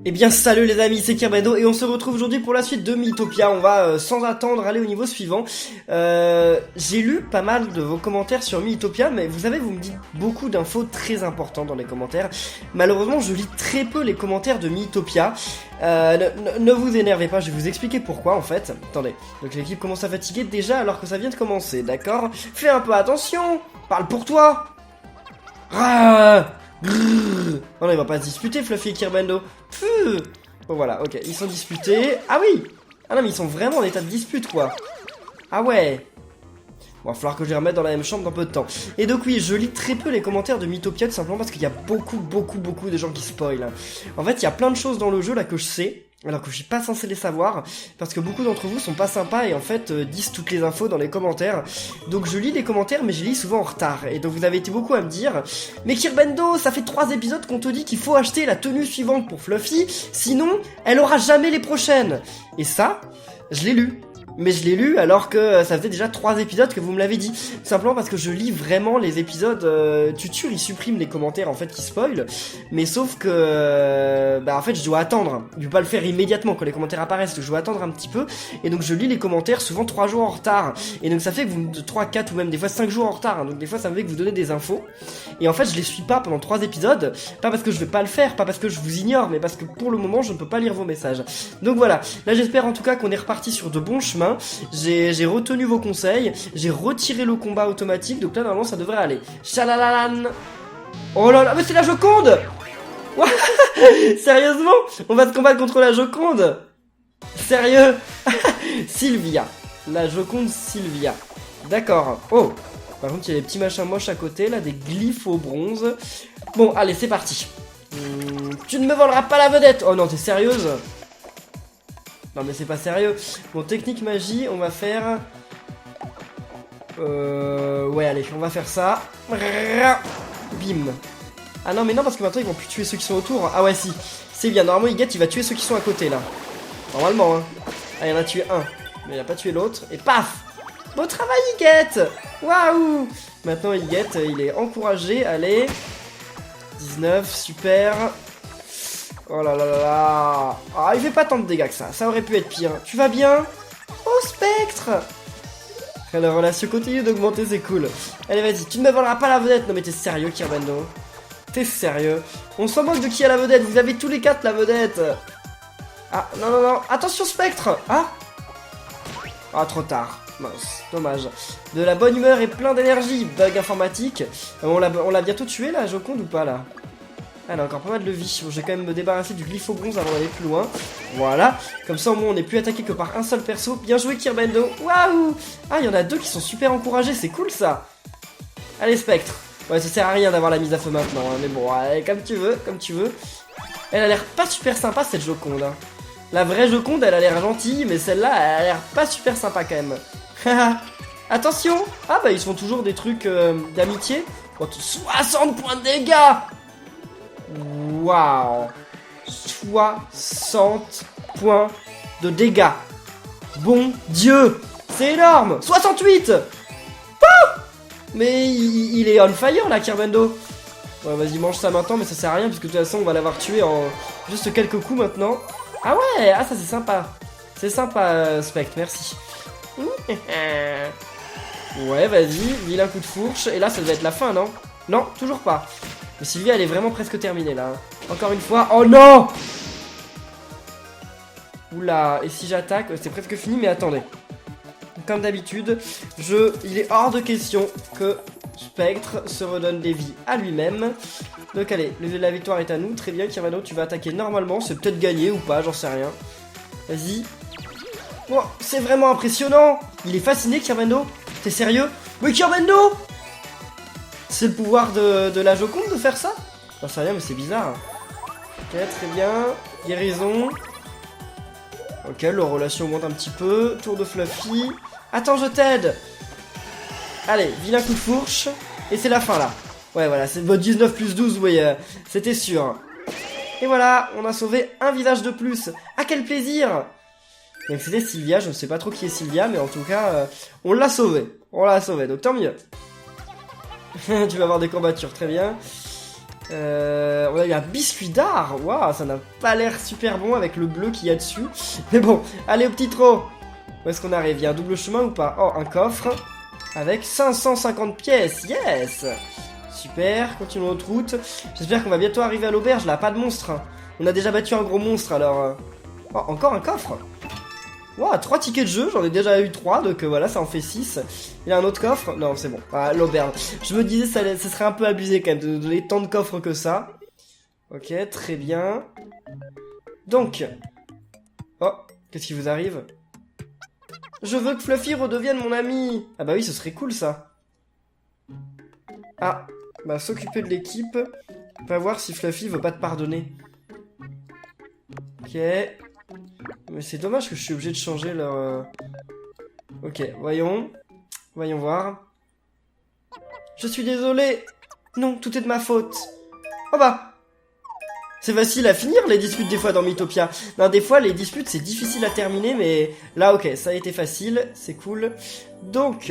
Eh bien salut les amis, c'est Kirbendo et on se retrouve aujourd'hui pour la suite de Miitopia. On va sans attendre aller au niveau suivant. J'ai lu pas mal de vos commentaires sur Miitopia, mais vous savez, vous me dites beaucoup d'infos très importantes dans les commentaires. Malheureusement, je lis très peu les commentaires de Miitopia. Ne vous énervez pas, je vais vous expliquer pourquoi en fait. Attendez, donc l'équipe commence à fatiguer déjà alors que ça vient de commencer, d'accord? Fais un peu attention, parle pour toi. Non, il va pas se disputer, Fluffy et Kirbendo. Bon, voilà, ok, ils sont disputés. Ah oui! Ah non, mais ils sont vraiment en état de dispute, quoi. Ah ouais. Bon, va falloir que je les remette dans la même chambre dans peu de temps. Et donc oui, je lis très peu les commentaires de Miitopia, tout simplement parce qu'il y a beaucoup de gens qui spoilent. En fait, il y a plein de choses dans le jeu, là, que je sais, alors que je suis pas censé les savoir, parce que beaucoup d'entre vous sont pas sympas et en fait disent toutes les infos dans les commentaires. Donc je lis les commentaires, mais je les lis souvent en retard. Et donc vous avez été beaucoup à me dire, mais Kirbendo, ça fait 3 épisodes qu'on te dit qu'il faut acheter la tenue suivante pour Fluffy, sinon elle aura jamais les prochaines. Et ça, je l'ai lu. Mais je l'ai lu alors que ça faisait déjà 3 épisodes que vous me l'avez dit. Tout simplement parce que je lis vraiment les épisodes. Tutur il supprime les commentaires en fait qui spoilent. Mais sauf que en fait je dois attendre. Je vais pas le faire immédiatement quand les commentaires apparaissent. Je dois attendre un petit peu. Et donc je lis les commentaires souvent 3 jours en retard. Et donc ça fait que vous 3, 4 ou même des fois 5 jours en retard. Hein. Donc des fois ça me fait que vous donnez des infos. Et en fait je les suis pas pendant 3 épisodes. Pas parce que je vais pas le faire, pas parce que je vous ignore, mais parce que pour le moment je ne peux pas lire vos messages. Donc voilà. Là j'espère en tout cas qu'on est reparti sur de bons chemins. J'ai retenu vos conseils, j'ai retiré le combat automatique, donc là normalement ça devrait aller. Chalalalan. Oh là là, mais c'est la Joconde. Sérieusement, on va se combattre contre la Joconde. Sérieux. Sylvia, la Joconde Sylvia. D'accord. Oh, par contre il y a des petits machins moches à côté, là, des glyphes au bronze. Bon, allez, c'est parti. Tu ne me voleras pas la vedette. Oh non, t'es sérieuse? Non mais c'est pas sérieux. Bon, technique magie, on va faire... Ouais, allez, on va faire ça. Bim. Ah non, mais non, parce que maintenant, ils vont plus tuer ceux qui sont autour. Ah ouais, si. C'est bien, normalement, Higuette, il va tuer ceux qui sont à côté, là. Normalement, hein. Ah, il en a tué un. Mais il a pas tué l'autre. Et paf! Bon travail, Higuette! Waouh! Maintenant, Higuette, il est encouragé. Allez. 19, super. Oh là là là là. Ah, il fait pas tant de dégâts que ça. Ça aurait pu être pire. Tu vas bien? Oh, Spectre! La relation continue d'augmenter, c'est cool. Allez, vas-y, tu ne me voleras pas la vedette. Non, mais t'es sérieux, Kirbendo? T'es sérieux? On s'en moque de qui a la vedette? Vous avez tous les 4 la vedette. Ah, non, non, non. Attention, Spectre! Ah! Ah, trop tard. Mince, dommage. De la bonne humeur et plein d'énergie. Bug informatique. On l'a bientôt tué, là, Joconde, ou pas, là? Elle a encore pas mal de vie. Bon, je vais quand même me débarrasser du glyphe au bronze avant d'aller plus loin. Voilà. Comme ça, au moins, on n'est plus attaqué que par un seul perso. Bien joué, Kirbendo. Waouh! Ah, il y en a 2 qui sont super encouragés. C'est cool, ça. Allez, Spectre. Ouais, ça sert à rien d'avoir la mise à feu maintenant. Hein, mais bon, allez, comme tu veux, comme tu veux. Elle a l'air pas super sympa, cette Joconde. Hein. La vraie Joconde, elle a l'air gentille. Mais celle-là, elle a l'air pas super sympa, quand même. Attention! Ah, bah, ils se font toujours des trucs d'amitié. 60 points de dégâts! Waouh, 60 points de dégâts. Bon Dieu, c'est énorme. 68. Mais il est on fire là, Kirbendo. Ouais, vas-y, mange ça maintenant, mais ça sert à rien, puisque de toute façon, on va l'avoir tué en juste quelques coups maintenant. Ah ouais, ah ça c'est sympa. C'est sympa, Spectre, merci. Ouais, vas-y, vilain coup de fourche. Et là, ça devait être la fin, non? Non, toujours pas. Mais Sylvia, elle est vraiment presque terminée, là. Encore une fois. Oh non! Oula, et si j'attaque? C'est presque fini, mais attendez. Comme d'habitude, il est hors de question que Spectre se redonne des vies à lui-même. Donc allez, la victoire est à nous. Très bien, Kirbendo, tu vas attaquer normalement. C'est peut-être gagné ou pas, j'en sais rien. Vas-y. Oh, c'est vraiment impressionnant! Il est fasciné, Kirbendo. T'es sérieux? Mais Kirbendo! C'est le pouvoir de la Joconde de faire ça? J'en sais rien, mais c'est bizarre. Ok, très bien. Guérison. Ok, leur relation augmente un petit peu. Tour de Fluffy. Attends, je t'aide. Allez, vilain coup de fourche. Et c'est la fin, là. Ouais, voilà, c'est votre 19 plus 12, oui, c'était sûr. Et voilà, on a sauvé un visage de plus. Ah, quel plaisir! Donc c'était Sylvia, je ne sais pas trop qui est Sylvia, mais en tout cas, on l'a sauvé. On l'a sauvé, donc tant mieux. Tu vas avoir des courbatures, très bien. On a eu un biscuit d'art. Waouh, ça n'a pas l'air super bon avec le bleu qu'il y a dessus. Mais bon, allez au petit trot. Où est-ce qu'on arrive? Il y a un double chemin ou pas? Oh, un coffre. Avec 550 pièces. Yes. Super, continuons notre route. J'espère qu'on va bientôt arriver à l'auberge. Là, pas de monstre. On a déjà battu un gros monstre, alors... Oh, encore un coffre. Wow, 3 tickets de jeu, j'en ai déjà eu 3, donc voilà, ça en fait 6. Il y a un autre coffre? Non, c'est bon. Ah, l'auberge. Je me disais, ça serait un peu abusé quand même de donner tant de coffres que ça. Ok, très bien. Donc. Oh, qu'est-ce qui vous arrive? Je veux que Fluffy redevienne mon ami. Ah bah oui, ce serait cool ça. Ah, bah s'occuper de l'équipe. Va voir si Fluffy veut pas te pardonner. Ok. Mais c'est dommage que je suis obligé de changer leur... Ok, voyons. Voyons voir. Je suis désolé. Non, tout est de ma faute. Oh bah. C'est facile à finir les disputes des fois dans Mythopia. Non, des fois les disputes c'est difficile à terminer, mais là ok, ça a été facile, c'est cool. Donc,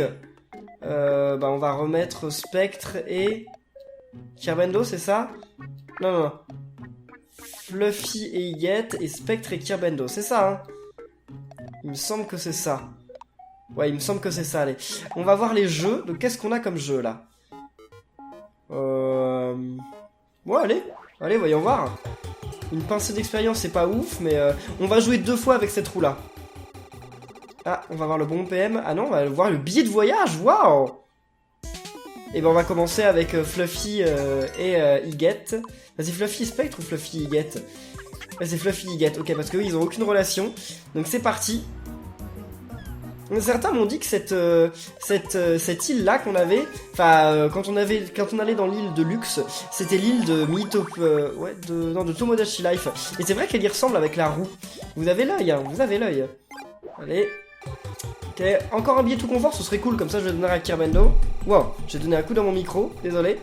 bah on va remettre Spectre et... Kirbendo, c'est ça? Non, non, non. Fluffy et Higuette et Spectre et Kirbendo, c'est ça, hein? Il me semble que c'est ça. Ouais, il me semble que c'est ça, allez. On va voir les jeux, donc qu'est-ce qu'on a comme jeu, là? Ouais, allez. Allez, voyons voir. Une pincée d'expérience, c'est pas ouf, mais on va jouer 2 fois avec cette roue-là. Ah, on va voir le bon PM. Ah non, on va voir le billet de voyage, waouh! Et ben on va commencer avec Fluffy et Higuette. C'est Fluffy Spectre ou Fluffy Higuette? C'est Fluffy Higuette, ok, parce qu'eux ils ont aucune relation. Donc c'est parti. Certains m'ont dit que cette île là qu'on avait, enfin quand on allait dans l'île de Luxe, c'était l'île de de Tomodachi Life. Et c'est vrai qu'elle y ressemble avec la roue. Vous avez l'œil, hein, vous avez l'œil. Allez. Ok, encore un billet tout confort, ce serait cool, comme ça je vais donner à Kirbendo. Wow, j'ai donné un coup dans mon micro, désolé.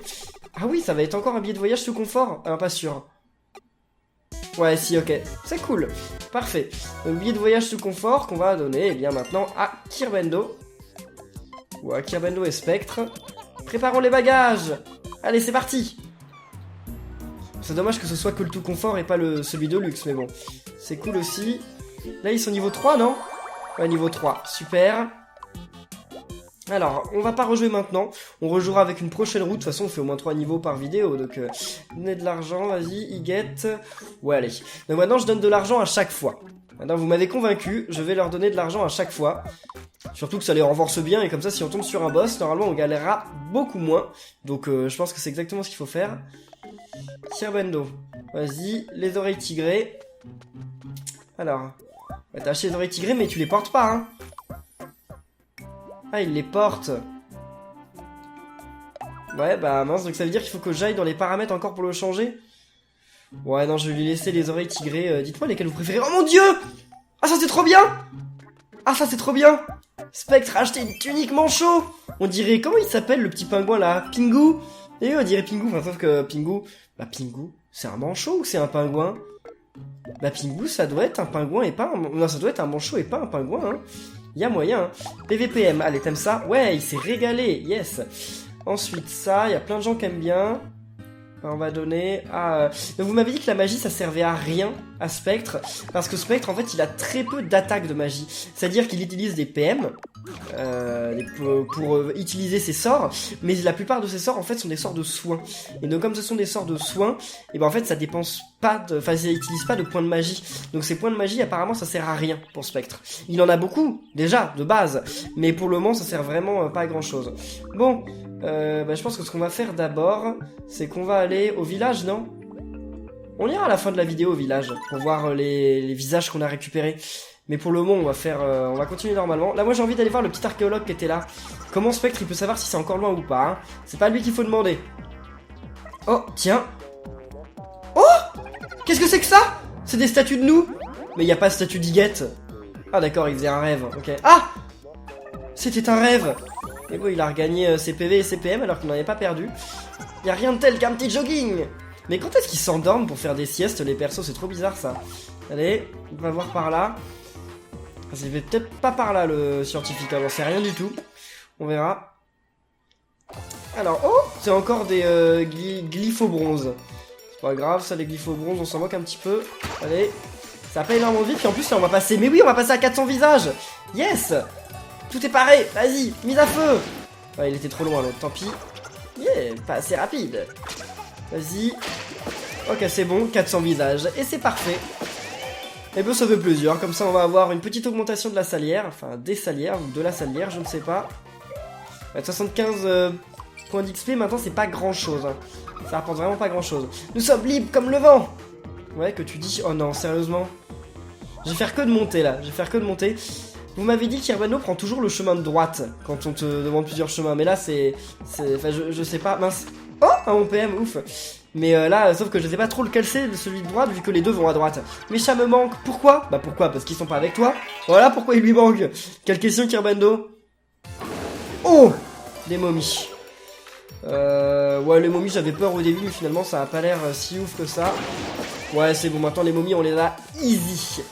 Ah oui, ça va être encore un billet de voyage tout confort. Ah, pas sûr. Ouais, si, ok. C'est cool. Parfait. Un billet de voyage tout confort qu'on va donner, eh bien, maintenant à Kirbendo. Ou à Kirbendo et Spectre. Préparons les bagages. Allez, c'est parti. C'est dommage que ce soit que le tout confort et pas celui de luxe, mais bon. C'est cool aussi. Là, ils sont niveau 3, non? Ouais, niveau 3. Super. Alors, on va pas rejouer maintenant, on rejouera avec une prochaine route, de toute façon on fait au moins 3 niveaux par vidéo, donc donnez de l'argent, vas-y, Higuette. Ouais, allez. Donc maintenant je donne de l'argent à chaque fois. Maintenant vous m'avez convaincu, je vais leur donner de l'argent à chaque fois. Surtout que ça les renforce bien, et comme ça si on tombe sur un boss, normalement on galérera beaucoup moins. Donc je pense que c'est exactement ce qu'il faut faire. Kirbendo, vas-y, les oreilles tigrées. Alors, t'as acheté les oreilles tigrées mais tu les portes pas, hein. Ah, il les porte. Ouais, bah mince, donc ça veut dire qu'il faut que j'aille dans les paramètres encore pour le changer. Ouais, non, je vais lui laisser les oreilles tigrées. Dites-moi lesquelles vous préférez. Oh mon dieu! Ah, ça c'est trop bien! Ah, ça c'est trop bien! Spectre a acheté une tunique manchot! On dirait, comment il s'appelle le petit pingouin là? Pingu? Et on dirait Pingu, enfin sauf que Pingu... Bah Pingu, c'est un manchot ou c'est un pingouin? Bah Pingu, ça doit être un pingouin et pas un... Non, ça doit être un manchot et pas un pingouin, hein. Il y a moyen, hein. PVPM, allez, t'aimes ça? Ouais, il s'est régalé, yes. Ensuite, ça, il y a plein de gens qui aiment bien. On va donner à... Donc vous m'avez dit que la magie, ça servait à rien à Spectre. Parce que Spectre, en fait, il a très peu d'attaques de magie. C'est-à-dire qu'il utilise des PM pour utiliser ses sorts. Mais la plupart de ses sorts, en fait, sont des sorts de soins. Et donc, comme ce sont des sorts de soins, et ben en fait, ça dépense pas de... Enfin, ça utilise pas de points de magie. Donc ces points de magie, apparemment, ça sert à rien pour Spectre. Il en a beaucoup, déjà, de base. Mais pour le moment, ça sert vraiment pas à grand-chose. Bon... bah, je pense que ce qu'on va faire d'abord, c'est qu'on va aller au village, non? On ira à la fin de la vidéo au village, pour voir les visages qu'on a récupérés. Mais pour le moment, on va continuer normalement. Là, moi, j'ai envie d'aller voir le petit archéologue qui était là. Comment Spectre, il peut savoir si c'est encore loin ou pas, hein? C'est pas lui qu'il faut demander. Oh, tiens. Oh! Qu'est-ce que c'est que ça? C'est des statues de nous? Mais il n'y a pas de statue d'Higuette. Ah, d'accord, il faisait un rêve, ok. Ah! C'était un rêve! Et bon, il a regagné ses PV et ses PM alors qu'il n'en avait pas perdu. Il y a rien de tel qu'un petit jogging. Mais quand est-ce qu'ils s'endorment pour faire des siestes, les persos? C'est trop bizarre, ça. Allez, on va voir par là. Ça fait peut-être pas par là, le scientifique. Alors, c'est rien du tout. On verra. Alors, oh, c'est encore des glyphobronzes. C'est pas grave, ça, les glyphobronzes, on s'en moque un petit peu. Allez, ça va pas énormément vite, puis en plus, là, on va passer... Mais oui, on va passer à 400 visages. Yes. Tout est paré, vas-y, mise à feu. Ouais, il était trop loin, l'autre, tant pis. Yeah, pas assez rapide. Vas-y. Ok, c'est bon, 400 visages, et c'est parfait. Et ben ça fait plaisir, comme ça on va avoir une petite augmentation de la salière, enfin des salières, ou de la salière, je ne sais pas. Ouais, 75 points d'XP, maintenant c'est pas grand chose, hein. Ça rapporte vraiment pas grand chose. Nous sommes libres comme le vent. Ouais, que tu dis, oh non, sérieusement. Je vais faire que de monter là, je vais faire que de monter. Vous m'avez dit qu'Irbano prend toujours le chemin de droite, quand on te demande plusieurs chemins, mais là c'est... Enfin je sais pas, mince. Oh, un OPM, ouf. Mais là, sauf que je sais pas trop lequel c'est, celui de droite, vu que les deux vont à droite. Mais ça me manque. Pourquoi? Bah pourquoi? Parce qu'ils sont pas avec toi. Voilà pourquoi il lui manque. Quelle question, Kirbando? Oh, des momies. Ouais, les momies, j'avais peur au début, mais finalement, ça a pas l'air si ouf que ça. Ouais, c'est bon, maintenant les momies, on les a easy.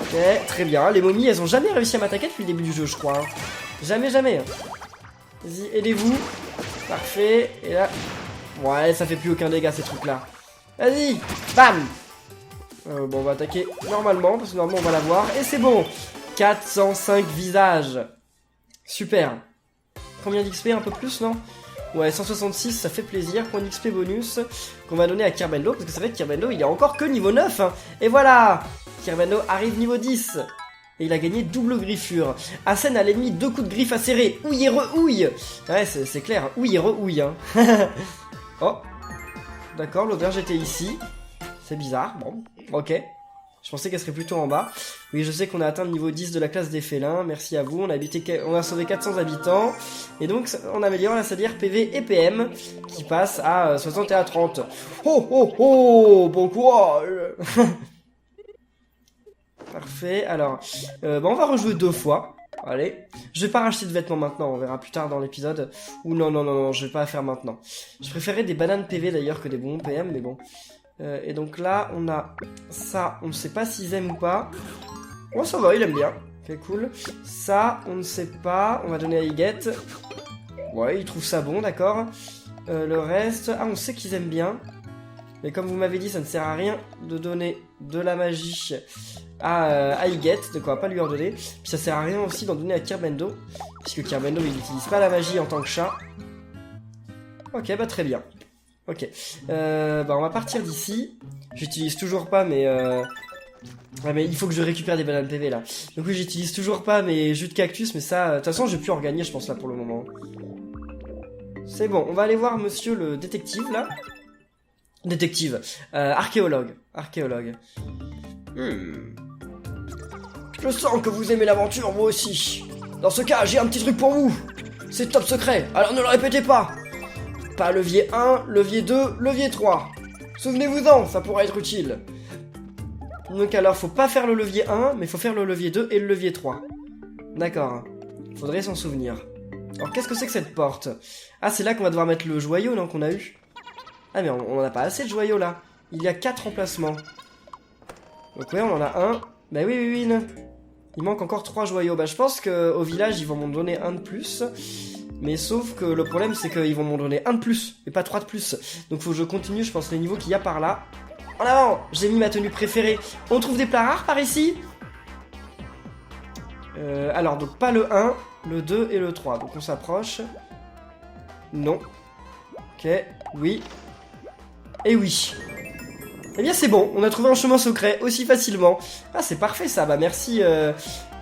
Ok, très bien. Les momies, elles ont jamais réussi à m'attaquer depuis le début du jeu, je crois. Hein. Jamais, jamais. Vas-y, aidez-vous. Parfait. Et là... Ouais, ça fait plus aucun dégât ces trucs là. Vas-y, bam. Bon, on va attaquer normalement, parce que normalement on va l'avoir. Et c'est bon. 405 visages. Super. Combien d'XP? Un peu plus, non? Ouais, 166, ça fait plaisir. Point d'XP bonus qu'on va donner à Kirbando, parce que c'est vrai que Kirbando, il est encore que niveau 9. Hein. Et voilà, Kirbando arrive niveau 10. Et il a gagné double griffure. Assène à l'ennemi 2 coups de griffe acérés. Ouille et re-ouille. Ouais, c'est clair. Ouille et re-ouille. Hein. Oh, d'accord, l'auberge était ici. C'est bizarre, bon, ok. Je pensais qu'elle serait plutôt en bas. Oui, je sais qu'on a atteint le niveau 10 de la classe des félins. Merci à vous, on a sauvé 400 habitants. Et donc, on améliore la salière PV et PM, qui passe à 60 et à 30. Oh, oh, oh, bon courage. Parfait, alors, bah on va rejouer 2 fois. Allez, je vais pas racheter de vêtements maintenant, on verra plus tard dans l'épisode. Ou non, je vais pas la faire maintenant. Je préférais des bananes PV d'ailleurs que des bonbons PM, mais bon. Et donc là, on a ça, on ne sait pas s'ils aiment ou pas. Oh, ça va, il aime bien. Ok, cool. Ça, on ne sait pas, on va donner à Higuette. Ouais, il trouve ça bon, d'accord. Le reste, ah, on sait qu'ils aiment bien. Mais comme vous m'avez dit, ça ne sert à rien de donner de la magie à Higuette, de quoi pas lui en donner. Puis ça sert à rien aussi d'en donner à Kirbando, puisque Kirbando il n'utilise pas la magie en tant que chat. Ok, bah très bien. Ok, bah on va partir d'ici. J'utilise toujours pas mais ouais, mais il faut que je récupère des bananes PV là. Donc oui, j'utilise toujours pas mes jus de cactus, mais ça, de toute façon je vais plus en gagner je pense là pour le moment. C'est bon, on va aller voir monsieur le détective là. Détective, archéologue. Je sens que vous aimez l'aventure, moi aussi. Dans ce cas, j'ai un petit truc pour vous. C'est top secret, alors ne le répétez pas. Pas levier 1, levier 2, levier 3. Souvenez-vous-en, ça pourra être utile. Donc alors, faut pas faire le levier 1, mais faut faire le levier 2 et le levier 3. D'accord. Faudrait s'en souvenir. Alors, qu'est-ce que c'est que cette porte? Ah, c'est là qu'on va devoir mettre le joyau, non, qu'on a eu? Ah, mais on en a pas assez de joyaux, là. Il y a 4 emplacements. Donc ouais, on en a un. Bah oui. Il manque encore 3 joyaux. Bah je pense qu'au village, ils vont m'en donner un de plus. Mais sauf que le problème, c'est qu'ils vont m'en donner un de plus, et pas 3 de plus. Donc faut que je continue, je pense, les niveaux qu'il y a par là. En avant, j'ai mis ma tenue préférée. On trouve des plats rares par ici? Alors, donc pas le 1, le 2 et le 3. Donc on s'approche. Non. Ok, oui. Et oui. Eh bien c'est bon, on a trouvé un chemin secret aussi facilement. Ah c'est parfait ça, bah merci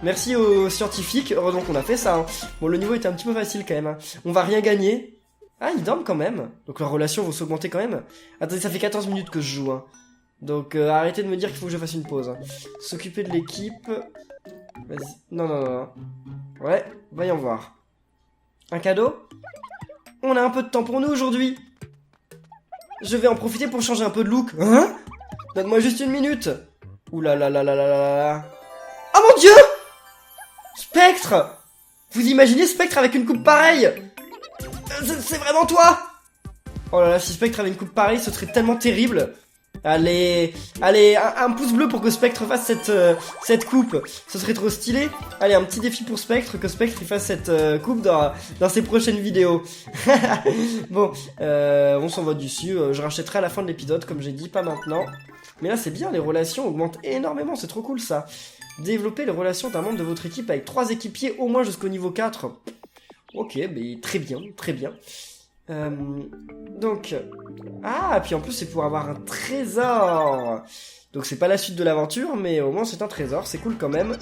merci aux scientifiques, heureusement qu'on a fait ça. Hein. Bon le niveau était un petit peu facile quand même. Hein. On va rien gagner. Ah ils dorment quand même, donc leurs relations vont s'augmenter quand même. Attendez, ça fait 14 minutes que je joue. Hein. Donc arrêtez de me dire qu'il faut que je fasse une pause. Hein. S'occuper de l'équipe. Vas-y. Non. Ouais, voyons voir. Un cadeau? On a un peu de temps pour nous aujourd'hui. Je vais en profiter pour changer un peu de look. Hein? Donne-moi juste une minute. Ouh là là là là là là là. Oh mon dieu! Spectre! Vous imaginez Spectre avec une coupe pareille? C'est vraiment toi? Oh là là, si Spectre avait une coupe pareille, ce serait tellement terrible. Allez, un pouce bleu pour que Spectre fasse cette coupe. Ce serait trop stylé. Allez, un petit défi pour Spectre, que Spectre il fasse cette coupe dans ses prochaines vidéos. Bon, on s'en va dessus. Je rachèterai à la fin de l'épisode, comme j'ai dit, pas maintenant. Mais là, c'est bien, les relations augmentent énormément, c'est trop cool ça. Développer les relations d'un membre de votre équipe avec 3 équipiers au moins jusqu'au niveau 4. Ok, mais très bien, très bien. Donc, puis en plus c'est pour avoir un trésor. Donc c'est pas la suite de l'aventure, mais au moins c'est un trésor, c'est cool quand même.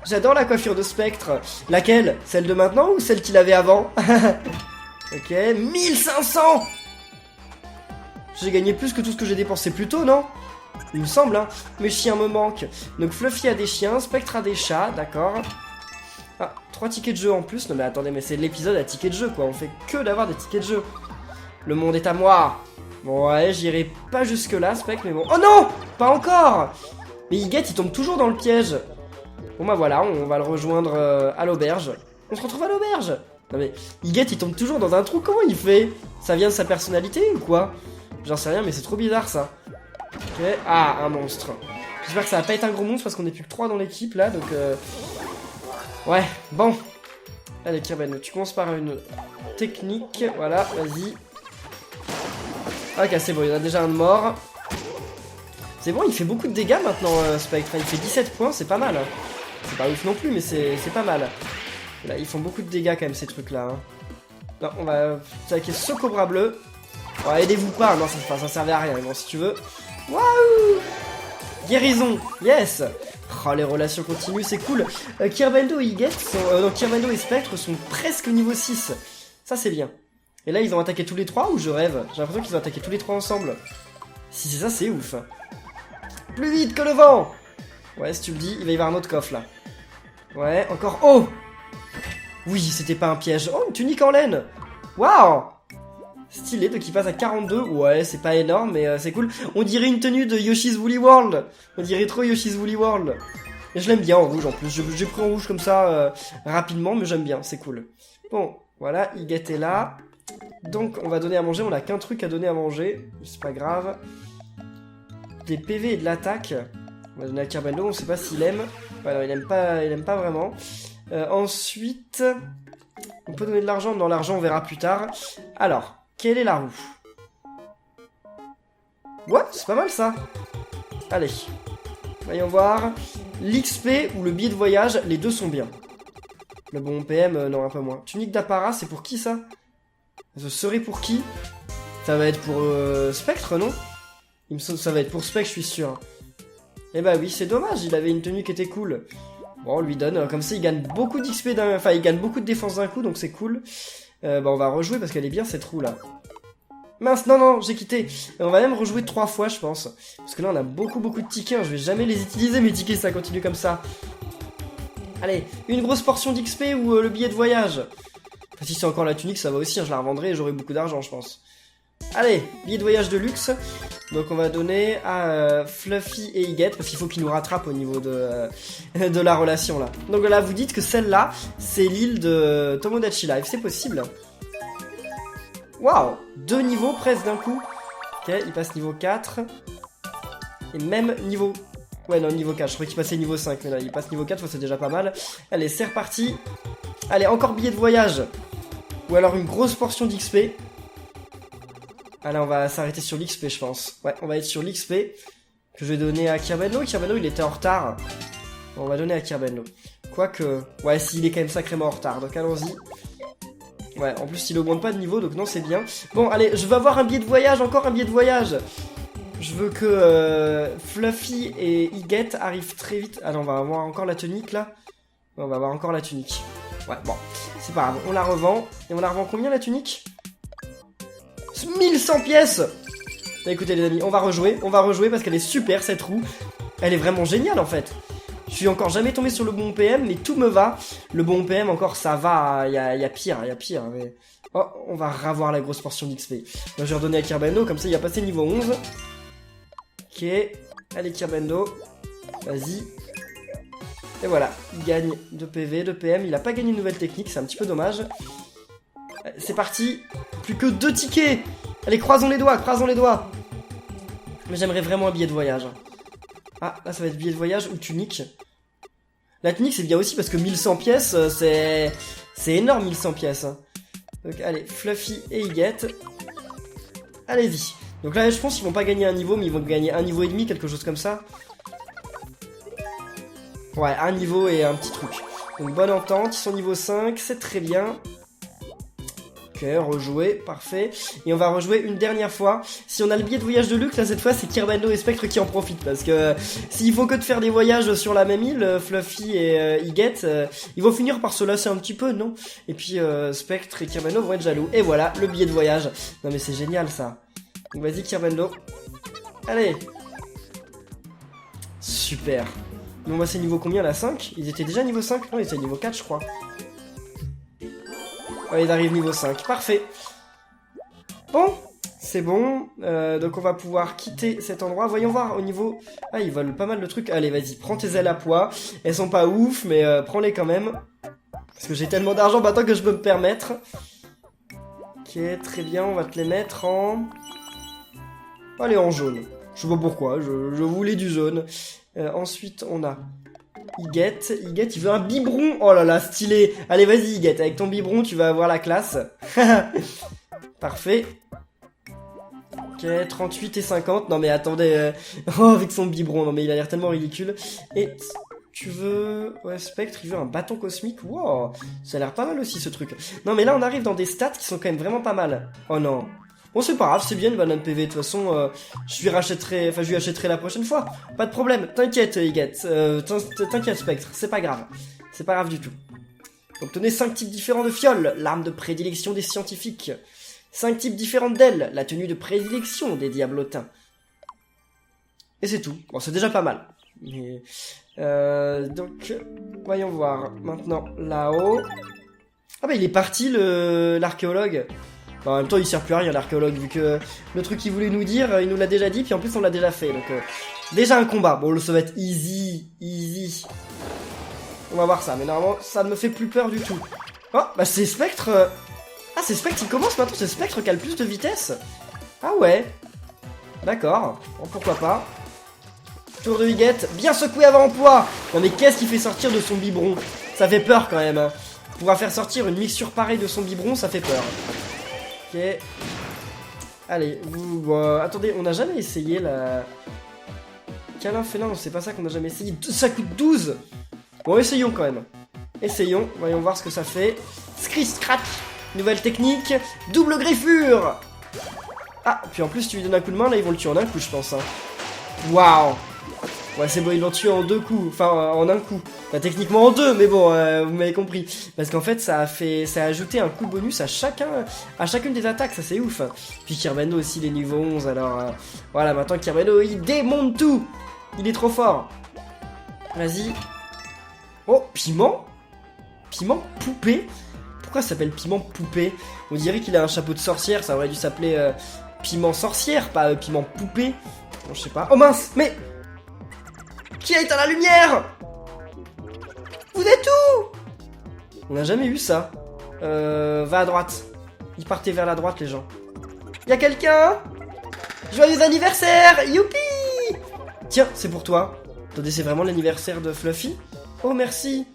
J'adore la coiffure de Spectre. Laquelle? Celle de maintenant ou celle qu'il avait avant? Ok, 1500. J'ai gagné plus que tout ce que j'ai dépensé plus tôt, non? Il me semble, hein. Mes chiens me manquent. Donc Fluffy a des chiens, Spectre a des chats, d'accord. Ah, 3 tickets de jeu en plus. Non mais attendez, mais c'est l'épisode à tickets de jeu quoi. On fait que d'avoir des tickets de jeu. Le monde est à moi. Bon ouais, j'irai pas jusque là, Spectre, mais bon. Oh non, pas encore. Mais Higgett il tombe toujours dans le piège. Bon bah voilà, on va le rejoindre à l'auberge. On se retrouve à l'auberge. Non mais Higgett il tombe toujours dans un trou. Comment il fait? Ça vient de sa personnalité ou quoi? J'en sais rien, mais c'est trop bizarre ça. Ok, un monstre. J'espère que ça va pas être un gros monstre parce qu'on est plus que 3 dans l'équipe là, donc ouais, bon. Allez Kirben, tu commences par une technique, voilà, vas-y. Ok, c'est bon, il y en a déjà un de mort. C'est bon, il fait beaucoup de dégâts maintenant, Spectre. Il fait 17 points, c'est pas mal. C'est pas ouf non plus, mais c'est pas mal. Là, ils font beaucoup de dégâts quand même, ces trucs-là. Hein. Non, on va attaquer ce cobra bleu. Bon, aidez-vous pas, non, ça servait à rien. Bon, si tu veux. Waouh! Guérison, yes! Oh, les relations continuent, c'est cool. Kirbendo et Higgett Kirbendo et Spectre sont presque niveau 6. Ça, c'est bien. Et là, ils ont attaqué tous les 3 ou je rêve? J'ai l'impression qu'ils ont attaqué tous les 3 ensemble. Si c'est ça, c'est ouf. Plus vite que le vent! Ouais, si tu le dis, il va y avoir un autre coffre, là. Ouais, encore... Oh! Oui, c'était pas un piège. Oh, une tunique en laine! Waouh! Stylé, donc il passe à 42. Ouais, c'est pas énorme, mais c'est cool. On dirait une tenue de Yoshi's Woolly World. On dirait trop Yoshi's Woolly World. Et je l'aime bien en rouge en plus. J'ai pris en rouge comme ça rapidement, mais j'aime bien, c'est cool. Bon, voilà, Higgett est là. Donc, on va donner à manger. On a qu'un truc à donner à manger. C'est pas grave. Des PV et de l'attaque. On va donner à Kirbendo. On sait pas s'il aime. Voilà, il aime pas vraiment. Ensuite, on peut donner de l'argent. Non, l'argent, on verra plus tard. Alors. Quelle est la roue? Ouais, c'est pas mal ça. Allez, voyons voir. L'XP ou le billet de voyage, les deux sont bien. Le bon PM, non, un peu moins. Tunique d'apparat, c'est pour qui ça? Ce serait pour qui? Ça va être pour Spectre, non? Il me semble que ça va être pour Spectre, je suis sûr. Eh bah oui, c'est dommage, il avait une tenue qui était cool. Bon, on lui donne, comme ça il gagne beaucoup d'XP enfin il gagne beaucoup de défense d'un coup, donc c'est cool. Bah on va rejouer parce qu'elle est bien cette roue là. Mince, non, j'ai quitté. On va même rejouer 3 fois je pense. Parce que là on a beaucoup de tickets, hein. Je vais jamais les utiliser mes tickets, ça continue comme ça. Allez, une grosse portion d'XP ou le billet de voyage. Enfin, si c'est encore la tunique ça va aussi, hein. Je la revendrai et j'aurai beaucoup d'argent je pense. Allez, billet de voyage de luxe. Donc on va donner à Fluffy et Higgett parce qu'il faut qu'ils nous rattrapent au niveau de la relation là. Donc là vous dites que celle-là c'est l'île de Tomodachi Life, c'est possible. Waouh, 2 niveaux presque d'un coup. Ok, il passe niveau 4. Et même niveau... Ouais non, niveau 4, je croyais qu'il passait niveau 5. Mais là il passe niveau 4, c'est déjà pas mal. Allez, c'est reparti. Allez, encore billet de voyage. Ou alors une grosse portion d'XP. Ah là on va s'arrêter sur l'XP je pense. Ouais, on va être sur l'XP que je vais donner à Kirbendo. Kirbendo il était en retard. Bon, on va donner à Kirbendo. Quoique... Ouais, s'il est quand même sacrément en retard, donc allons-y. Ouais, en plus il augmente pas de niveau, donc non c'est bien. Bon, allez, je veux avoir un billet de voyage, encore un billet de voyage. Je veux que Fluffy et Higgett arrivent très vite. Ah non, on va avoir encore la tunique là. On va avoir encore la tunique. Ouais, bon, c'est pas grave, on la revend. Et on la revend combien la tunique? 1100 pièces. Bah, écoutez les amis, on va rejouer parce qu'elle est super cette roue. Elle est vraiment géniale en fait. Je suis encore jamais tombé sur le bon PM, mais tout me va. Le bon PM encore ça va, il y a pire, mais... Oh, on va revoir la grosse portion d'XP. Je vais redonner à Kirbendo, comme ça il a passé niveau 11. Ok, allez Kirbendo, vas-y. Et voilà, il gagne de PV, de PM, il a pas gagné une nouvelle technique, c'est un petit peu dommage. C'est parti, plus que 2 tickets. Allez, croisons les doigts. Mais j'aimerais vraiment un billet de voyage. Ah, là ça va être billet de voyage ou tunique. La tunique c'est bien aussi parce que 1100 pièces, c'est énorme 1100 pièces. Donc allez, Fluffy et Higuette. Allez-y. Donc là je pense qu'ils vont pas gagner un niveau, mais ils vont gagner un niveau et demi, quelque chose comme ça. Ouais, un niveau et un petit truc. Donc bonne entente, ils sont niveau 5, c'est très bien. Ok, rejouer, parfait. Et on va rejouer une dernière fois. Si on a le billet de voyage de Luc, là cette fois c'est Kirbando et Spectre qui en profitent. Parce que s'il faut que de faire des voyages sur la même île, Fluffy et Higuette, ils vont finir par se lasser un petit peu, non? Et puis Spectre et Kirbando vont être jaloux. Et voilà, le billet de voyage. Non mais c'est génial ça. Donc vas-y Kirbando. Allez. Super. Donc moi c'est niveau combien là, 5? Ils étaient déjà niveau 5? Non, ils étaient niveau 4 je crois. Ouais, ils arrivent niveau 5, parfait. Bon, c'est bon. Donc on va pouvoir quitter cet endroit. Voyons voir au niveau... Ah, ils volent pas mal de trucs. Allez, vas-y, prends tes ailes à poids. Elles sont pas ouf, mais prends-les quand même. Parce que j'ai tellement d'argent maintenant que je peux me permettre. Ok, très bien, on va te les mettre en... Allez, en jaune. Je sais pas pourquoi, je voulais du jaune. Ensuite, on a... Higuette, il veut un biberon. Oh là là, stylé. Allez, vas-y, Higuette, avec ton biberon, tu vas avoir la classe. Parfait. Ok, 38 et 50. Non mais attendez, oh, avec son biberon, non mais il a l'air tellement ridicule. Et tu veux... Ouais, Spectre, il veut un bâton cosmique. Wow, ça a l'air pas mal aussi ce truc. Non mais là, on arrive dans des stats qui sont quand même vraiment pas mal. Oh non. Bon, c'est pas grave, c'est bien une banane PV. De toute façon, je lui achèterai la prochaine fois. Pas de problème. T'inquiète, Higuette. T'inquiète, Spectre. C'est pas grave. C'est pas grave du tout. Obtenez 5 types différents de fioles. L'arme de prédilection des scientifiques. 5 types différents d'ailes. La tenue de prédilection des diablotins. Et c'est tout. Bon, c'est déjà pas mal. Mais, donc, voyons voir. Maintenant, là-haut. Ah bah, il est parti, l'archéologue. Bon, en même temps, il sert plus à rien l'archéologue, vu que le truc qu'il voulait nous dire, il nous l'a déjà dit, puis en plus on l'a déjà fait. Donc déjà un combat. Bon, ça va être easy. On va voir ça, mais normalement ça ne me fait plus peur du tout. Oh, bah c'est Spectre. Ah, c'est Spectre qui commence maintenant. C'est Spectre qui a le plus de vitesse. Ah ouais. D'accord. Bon, pourquoi pas. Tour de Higuette, bien secoué avant-emploi. Non mais qu'est-ce qu'il fait sortir de son biberon? Ça fait peur quand même. Hein. Pouvoir faire sortir une mixture pareille de son biberon, ça fait peur. Ok. Allez, attendez, on n'a jamais essayé la... Câlin félin, non, c'est pas ça qu'on n'a jamais essayé. Ça coûte 12. Bon, essayons quand même. Essayons, voyons voir ce que ça fait. Scratch. Nouvelle technique. Double griffure. Ah, puis en plus, tu lui donnes un coup de main, là, ils vont le tuer en un coup, je pense. Hein. Waouh. Ouais, c'est bon, ils l'ont tué en 2 coups. Enfin, en un coup. Bah, techniquement en 2, mais bon, vous m'avez compris. Parce qu'en fait, ça a ajouté un coup bonus à chacune des attaques, ça c'est ouf. Puis Kirbando aussi, les niveaux 11, alors voilà, maintenant Kirbando, il démonte tout. Il est trop fort. Vas-y. Oh, piment. Piment poupée. Pourquoi ça s'appelle piment poupée? On dirait qu'il a un chapeau de sorcière, ça aurait dû s'appeler piment sorcière, pas piment poupée. Bon, je sais pas. Oh mince, mais... Qui a éteint la lumière? Vous êtes où? On n'a jamais eu ça. Va à droite. Ils partaient vers la droite, les gens. Y'a quelqu'un? Joyeux anniversaire! Youpi! Tiens, c'est pour toi. Attendez, c'est vraiment l'anniversaire de Fluffy? Oh, merci.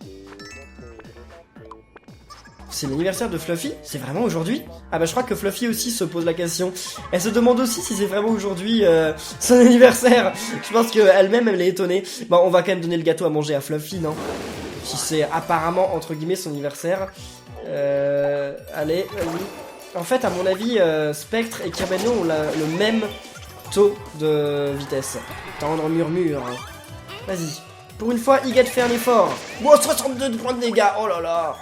C'est l'anniversaire de Fluffy? C'est vraiment aujourd'hui? Ah bah je crois que Fluffy aussi se pose la question. Elle se demande aussi si c'est vraiment aujourd'hui son anniversaire. Je pense qu'elle-même, elle est étonnée. Bon, on va quand même donner le gâteau à manger à Fluffy, non? Si c'est apparemment, entre guillemets, son anniversaire. Allez, vas-y. En fait, à mon avis, Spectre et Kirbando ont le même taux de vitesse. Tendre murmure. Vas-y. Pour une fois, Higuette fait un effort. Wow, 62 points de dégâts. Oh là là.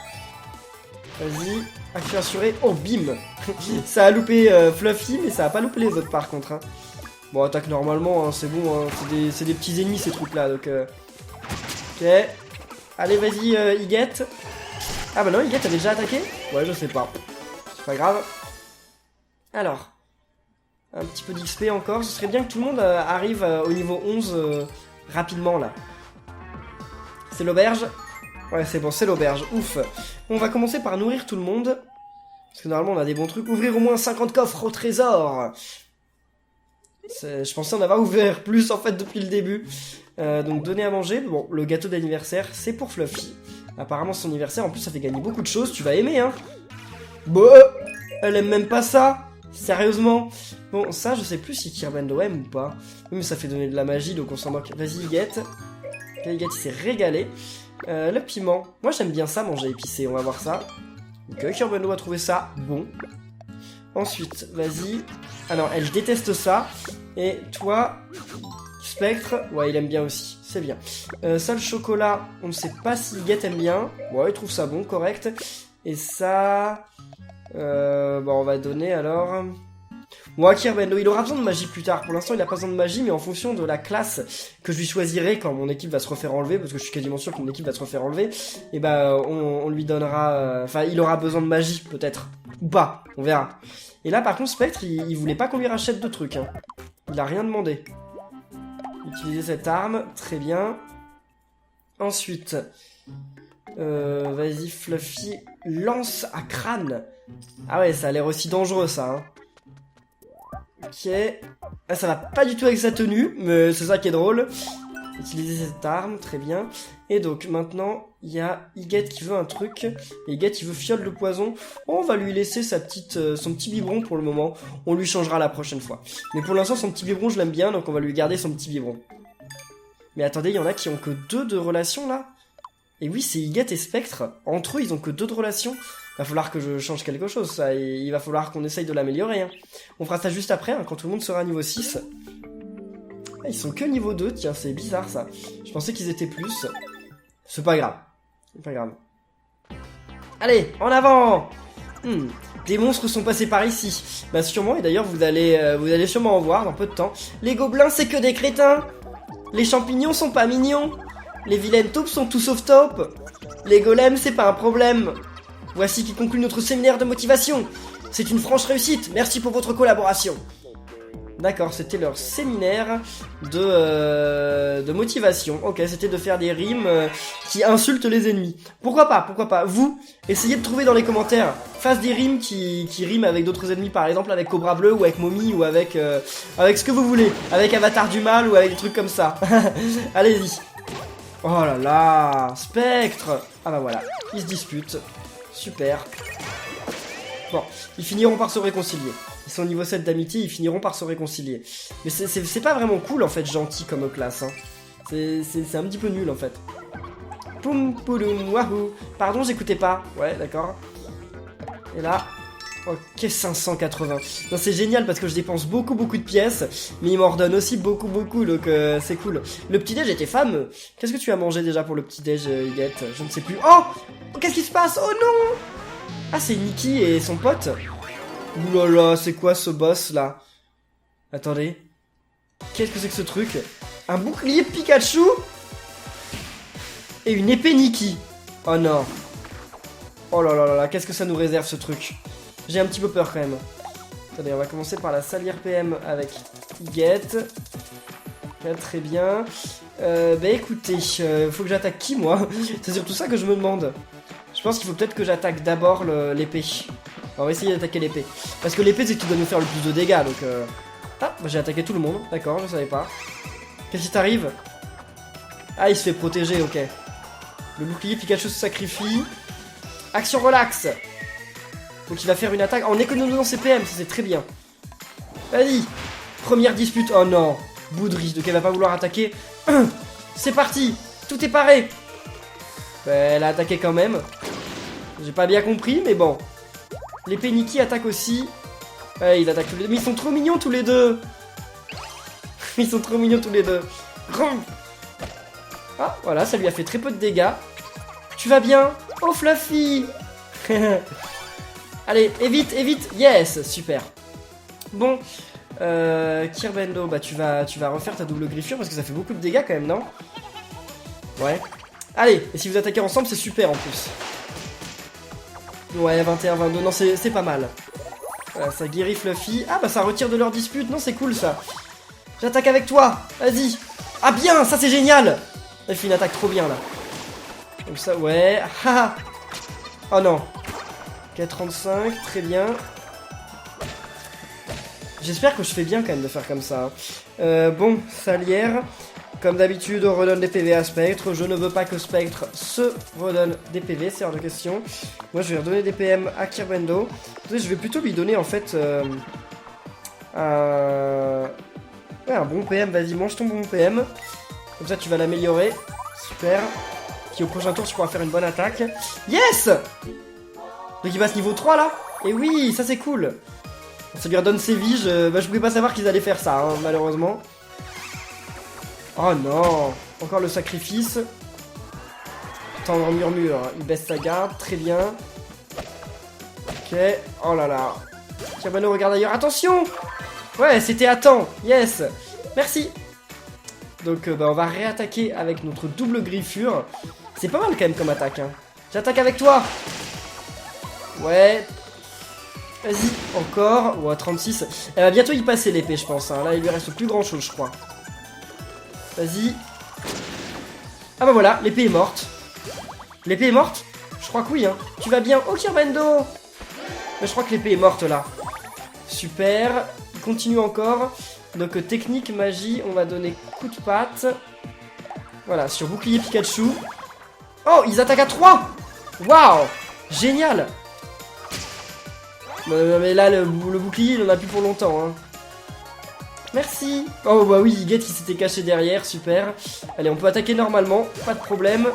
Vas-y, action assurée. Oh, bim. Ça a loupé Fluffy, mais ça a pas loupé les autres par contre. Hein. Bon, attaque normalement, hein, c'est bon. Hein. C'est des petits ennemis ces trucs-là. Donc, ok. Allez, vas-y, Higuette. Ah bah non, Higuette avait déjà attaqué? Ouais, je sais pas. C'est pas grave. Alors, un petit peu d'XP encore. Ce serait bien que tout le monde arrive au niveau 11 rapidement là. C'est l'auberge. Ouais, c'est bon, c'est l'auberge. Ouf. On va commencer par nourrir tout le monde. Parce que normalement, on a des bons trucs. Ouvrir au moins 50 coffres au trésor. Je pensais en avoir ouvert plus en fait depuis le début. Donc donner à manger, bon, le gâteau d'anniversaire, c'est pour Fluffy. Apparemment son anniversaire, en plus ça fait gagner beaucoup de choses, tu vas aimer, hein. Bon, elle aime même pas ça. Sérieusement. Bon, ça, je sais plus si Kirbendo aime ou pas. Oui, mais ça fait donner de la magie, donc on s'en moque. Vas-y, Huguette. Huguette, il s'est régalé. Le piment. Moi, j'aime bien ça, manger épicé. On va voir ça. Ok, Kirbendo a trouvé ça bon. Ensuite, vas-y. Ah non, elle déteste ça. Et toi, Spectre. Ouais, il aime bien aussi. C'est bien. Ça, le chocolat, on ne sait pas si Huguette aime bien. Ouais, il trouve ça bon, correct. Et ça... bon, on va donner alors... Moi, Kirbendo, il aura besoin de magie plus tard. Pour l'instant, il n'a pas besoin de magie, mais en fonction de la classe que je lui choisirai quand mon équipe va se refaire enlever, parce que je suis quasiment sûr que mon équipe va se refaire enlever, et bah, on lui donnera... Enfin, il aura besoin de magie, peut-être. Ou pas, on verra. Et là, par contre, Spectre, il voulait pas qu'on lui rachète de trucs. Hein. Il a rien demandé. Utiliser cette arme, très bien. Ensuite... vas-y, Fluffy, lance à crâne. Ah ouais, ça a l'air aussi dangereux, ça, hein. Ok. Ah, ça va pas du tout avec sa tenue, mais c'est ça qui est drôle. Utiliser cette arme, très bien. Et donc, maintenant, il y a Huguette qui veut un truc. Et Huguette, il veut fiole de poison. On va lui laisser son petit biberon pour le moment. On lui changera la prochaine fois. Mais pour l'instant, son petit biberon, je l'aime bien, donc on va lui garder son petit biberon. Mais attendez, il y en a qui ont que 2 de relations, là. Et oui, c'est Huguette et Spectre. Entre eux, ils ont que 2 de relations. Va falloir que je change quelque chose, ça. Et il va falloir qu'on essaye de l'améliorer. Hein. On fera ça juste après, hein, quand tout le monde sera niveau 6. Ah, ils sont que niveau 2, tiens, c'est bizarre, ça. Je pensais qu'ils étaient plus. C'est pas grave. C'est pas grave. Allez, en avant. Des monstres sont passés par ici. Bah sûrement, et d'ailleurs, vous allez sûrement en voir dans peu de temps. Les gobelins, c'est que des crétins. Les champignons sont pas mignons. Les vilaines taupes sont tout sauf top. Les golems, c'est pas un problème. Voici qui conclut notre séminaire de motivation. C'est une franche réussite. Merci pour votre collaboration. D'accord, c'était leur séminaire de motivation. Ok, c'était de faire des rimes qui insultent les ennemis. Pourquoi pas. Vous, essayez de trouver dans les commentaires. Fasse des rimes qui riment avec d'autres ennemis. Par exemple avec Cobra Bleu ou avec Mommy ou avec ce que vous voulez. Avec Avatar du Mal ou avec des trucs comme ça. Allez-y. Oh là là, Spectre. Ah bah voilà, ils se disputent. Super. Bon, ils finiront par se réconcilier. Ils sont niveau 7 d'amitié, ils finiront par se réconcilier. Mais c'est pas vraiment cool en fait, gentil comme classe. Hein. C'est un petit peu nul en fait. Poum pouloum wahou. Pardon, j'écoutais pas. Ouais, d'accord. Et là... Ok, 580. Non, c'est génial parce que je dépense beaucoup de pièces, mais il m'en redonne aussi beaucoup, donc c'est cool. Le petit-déj était fameux. Qu'est-ce que tu as mangé déjà pour le petit-déj, Huguette? Je ne sais plus. Oh! Qu'est-ce qui se passe? Oh non! Ah, c'est Nikki et son pote. Oulala, c'est quoi ce boss là? Attendez. Qu'est-ce que c'est que ce truc? Un bouclier Pikachu? Et une épée Nikki. Oh non. Oh là là là là, qu'est-ce que ça nous réserve ce truc? J'ai un petit peu peur quand même. Attendez, on va commencer par la salle IRPM avec Huguette. Okay, très bien. Bah écoutez, faut que j'attaque qui moi? C'est surtout ça que je me demande. Je pense qu'il faut peut-être que j'attaque d'abord l'épée. On va essayer d'attaquer l'épée. Parce que l'épée c'est ce qui doit nous faire le plus de dégâts donc... Ah, bah j'ai attaqué tout le monde, d'accord, je savais pas. Qu'est-ce qui t'arrive? Ah, il se fait protéger, ok. Le bouclier Pikachu se sacrifie. Action relax. Donc il va faire une attaque en économisant ses PM, ça c'est très bien. Vas-y. Première dispute, oh non. Boudry, donc elle va pas vouloir attaquer. C'est parti. Tout est paré. Bah, elle a attaqué quand même. J'ai pas bien compris, mais bon. L'épée Nikki attaque aussi. Ouais, ils attaquent tous les deux. Mais ils sont trop mignons tous les deux. Ils sont trop mignons tous les deux. Ah, voilà, ça lui a fait très peu de dégâts. Tu vas bien? Oh, Fluffy. Allez, évite, évite. Yes, super. Bon, Kirbendo, bah tu vas refaire ta double griffure parce que ça fait beaucoup de dégâts quand même, non? Ouais. Allez, et si vous attaquez ensemble, c'est super en plus. Ouais, 21, 22, non, c'est pas mal. Voilà, ça guérit Fluffy. Ah, bah ça retire de leur dispute, non, c'est cool ça. J'attaque avec toi, vas-y. Ah bien, ça c'est génial. Elle fait une attaque trop bien là. Comme ça, ouais. Haha. Oh non. 4,35, très bien. J'espère que je fais bien quand même de faire comme ça. Bon, salière. Comme d'habitude, on redonne des PV à Spectre. Je ne veux pas que Spectre se redonne des PV, c'est hors de question. Moi, je vais redonner des PM à Kirbendo. Je vais plutôt lui donner en fait ouais, un bon PM. Vas-y, mange ton bon PM. Comme ça, tu vas l'améliorer. Super. Puis au prochain tour, tu pourras faire une bonne attaque. Yes! Donc il passe niveau 3 là. Et oui, ça c'est cool. Ça lui redonne ses vies. Je pouvais pas savoir qu'ils allaient faire ça, hein, malheureusement. Oh non. Encore le sacrifice. Tendre murmure. Il baisse sa garde. Très bien. Ok. Oh là là. Kirbano regarde ailleurs. Attention. Ouais, c'était à temps. Yes. Merci. Donc bah, on va réattaquer avec notre double griffure. C'est pas mal quand même comme attaque. Hein. J'attaque avec toi. Ouais. Vas-y, encore. Ouais, 36. Elle va bientôt y passer l'épée, je pense. Hein. Là, il lui reste plus grand chose, je crois. Vas-y. Ah bah voilà, l'épée est morte. L'épée est morte? Je crois que oui, hein. Tu vas bien? Oh, Kirbendo. Mais je crois que l'épée est morte, là. Super. Il continue encore. Donc, technique, magie, on va donner coup de patte. Voilà, sur bouclier Pikachu. Oh, ils attaquent à 3. Waouh. Génial. Mais là, le bouclier, il en a plus pour longtemps. Hein. Merci. Oh, bah oui, Higuette, il s'était caché derrière. Super. Allez, on peut attaquer normalement. Pas de problème.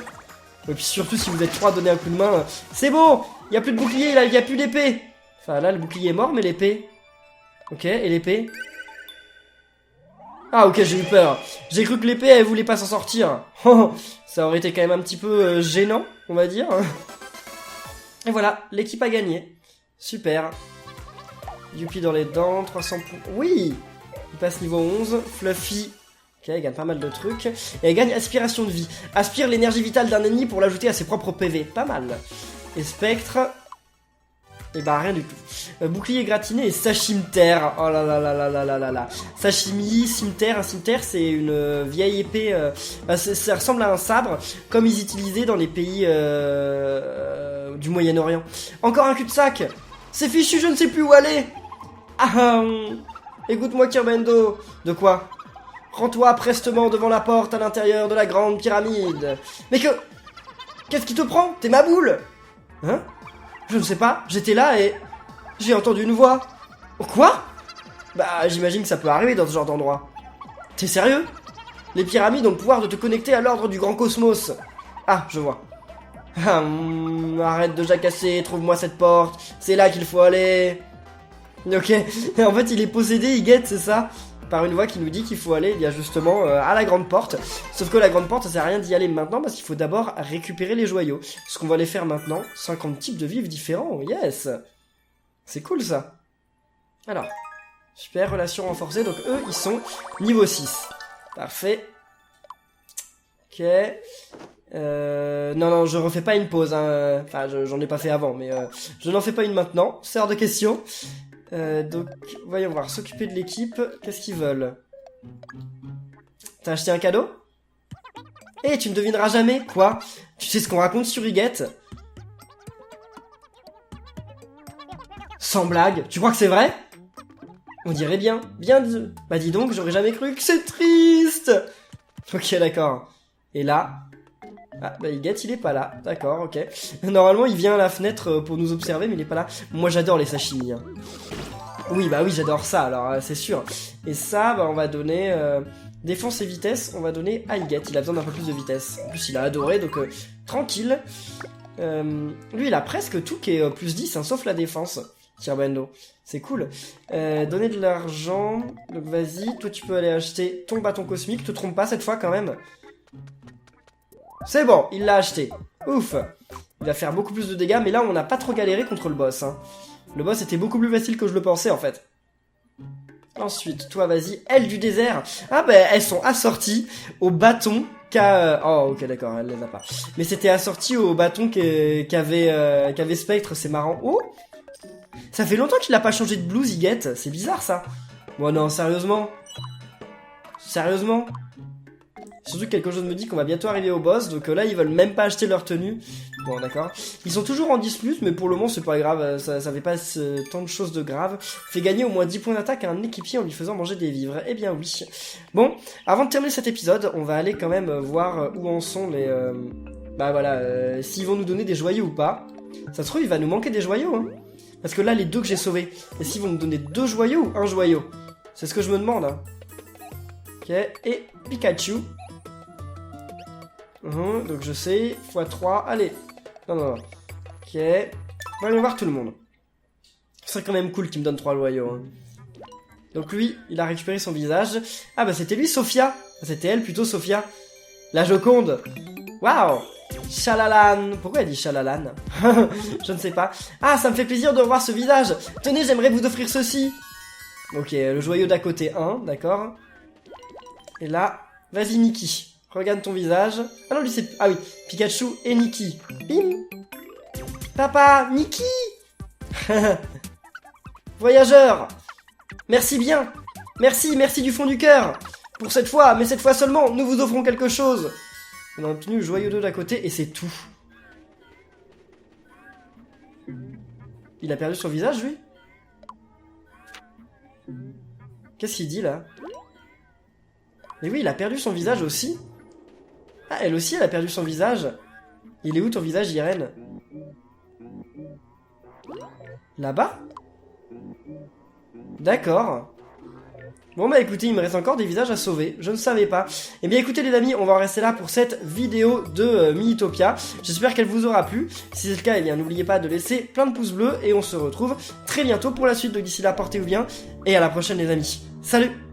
Et puis surtout, si vous êtes 3 à donner un coup de main. C'est bon. Il n'y a plus de bouclier, là, il n'y a plus d'épée. Enfin, là, le bouclier est mort, mais l'épée. Ok, et l'épée? Ah, ok, j'ai eu peur. J'ai cru que l'épée, elle voulait pas s'en sortir. Ça aurait été quand même un petit peu gênant, on va dire. Et voilà, l'équipe a gagné. Super. Youpi dans les dents, 300 points. Oui! Il passe niveau 11. Fluffy. Ok, il gagne pas mal de trucs. Et elle gagne aspiration de vie. Aspire l'énergie vitale d'un ennemi pour l'ajouter à ses propres PV. Pas mal. Et Spectre. Et bah rien du tout. Bouclier gratiné et Sashimter. Oh là là là là là là là là. Sashimi, cimetière. Un cimetière, c'est une vieille épée. Ça ressemble à un sabre, comme ils utilisaient dans les pays du Moyen-Orient. Encore un cul-de-sac. C'est fichu, je ne sais plus où aller. Ah, écoute-moi, Kirbendo. De quoi? Rends-toi prestement devant la porte à l'intérieur de la grande pyramide. Mais qu'est-ce qui te prend? T'es ma boule. Hein? Je ne sais pas, j'étais là et j'ai entendu une voix. Quoi? Bah, j'imagine que ça peut arriver dans ce genre d'endroit. T'es sérieux? Les pyramides ont le pouvoir de te connecter à l'ordre du grand cosmos. Ah, je vois. Arrête de jacasser, trouve-moi cette porte. C'est là qu'il faut aller. Ok, en fait il est possédé, Higuette, c'est ça? Par une voix qui nous dit qu'il faut aller, il y a justement à la grande porte. Sauf que la grande porte, ça sert à rien d'y aller maintenant parce qu'il faut d'abord récupérer les joyaux. Ce qu'on va aller faire maintenant, 50 types de vivres différents, yes. C'est cool ça. Alors, super, relation renforcée, donc eux, ils sont niveau 6. Parfait. Ok. Non, je refais pas une pause, hein. Enfin, j'en ai pas fait avant, mais je n'en fais pas une maintenant, c'est hors de question. Donc, voyons voir, s'occuper de l'équipe, qu'est-ce qu'ils veulent? T'as acheté un cadeau? Eh, tu ne devineras jamais, quoi? Tu sais ce qu'on raconte sur Higuette? Sans blague, tu crois que c'est vrai? On dirait bien, Bah dis donc, j'aurais jamais cru que c'est triste. Ok, d'accord. Et là? Ah, bah Higuette, il est pas là, d'accord, ok. Normalement, il vient à la fenêtre pour nous observer, mais il est pas là. Moi, j'adore les sashimi, hein. Oui, bah oui, j'adore ça, alors c'est sûr. Et ça, bah on va donner défense et vitesse, on va donner à Higuette. Il a besoin d'un peu plus de vitesse. En plus, il a adoré, donc tranquille. Lui, il a presque tout qui est plus 10, hein, sauf la défense. Kirbendo, c'est cool. Donner de l'argent, donc vas-y, toi tu peux aller acheter ton bâton cosmique, te trompe pas cette fois quand même. C'est bon, il l'a acheté. Ouf. Il va faire beaucoup plus de dégâts, mais là on n'a pas trop galéré contre le boss, hein. Le boss était beaucoup plus facile que je le pensais en fait. Ensuite, toi vas-y, ailes du désert. Ah bah elles sont assorties au bâton qu'a... Oh ok d'accord, elle les a pas. Mais c'était assorti au bâton qu'avait Spectre, c'est marrant. Oh, ça fait longtemps qu'il a pas changé de blouse, Higuette. C'est bizarre ça. Bon non, sérieusement. Sérieusement. Surtout que quelque chose me dit qu'on va bientôt arriver au boss, donc là ils veulent même pas acheter leur tenue. Bon, d'accord. Ils sont toujours en 10+, mais pour le moment, c'est pas grave. Ça fait pas tant de choses de graves. Fait gagner au moins 10 points d'attaque à un équipier en lui faisant manger des vivres. Eh bien, oui. Bon, avant de terminer cet épisode, on va aller quand même voir où en sont les... Bah voilà, s'ils vont nous donner des joyaux ou pas. Ça se trouve, il va nous manquer des joyaux, hein. Parce que là, les deux que j'ai sauvés, est-ce qu'ils vont me donner 2 joyaux ou 1 joyau? C'est ce que je me demande, hein. Ok, et Pikachu. Donc je sais, x3, allez. Non. Ok, on va aller voir tout le monde. Ce serait quand même cool qu'il me donne 3 joyaux, hein. Donc lui, il a récupéré son visage. Ah bah c'était lui, Sophia. C'était elle plutôt, Sophia. La Joconde. Waouh. Chalalan. Pourquoi elle dit Chalalan? Je ne sais pas. Ah, ça me fait plaisir de revoir ce visage. Tenez, j'aimerais vous offrir ceci. Ok, le joyau d'à côté 1, d'accord. Et là, vas-y Nikki. Regarde ton visage. Ah non, lui c'est... Ah oui, Pikachu et Nikki. Bim. Papa, Nikki. Voyageur. Merci bien. Merci du fond du cœur. Pour cette fois, mais cette fois seulement, nous vous offrons quelque chose. On a obtenu le joyau 2 d'à côté et c'est tout. Il a perdu son visage, lui? Qu'est-ce qu'il dit, là? Mais oui, il a perdu son visage aussi. Ah, elle aussi, elle a perdu son visage. Il est où ton visage, Irène? Là-bas? D'accord. Bon bah écoutez, il me reste encore des visages à sauver, je ne savais pas. Eh bien écoutez les amis, on va en rester là pour cette vidéo de Minitopia. J'espère qu'elle vous aura plu. Si c'est le cas, eh bien n'oubliez pas de laisser plein de pouces bleus et on se retrouve très bientôt pour la suite. Donc d'ici là, portez-vous bien et à la prochaine les amis. Salut!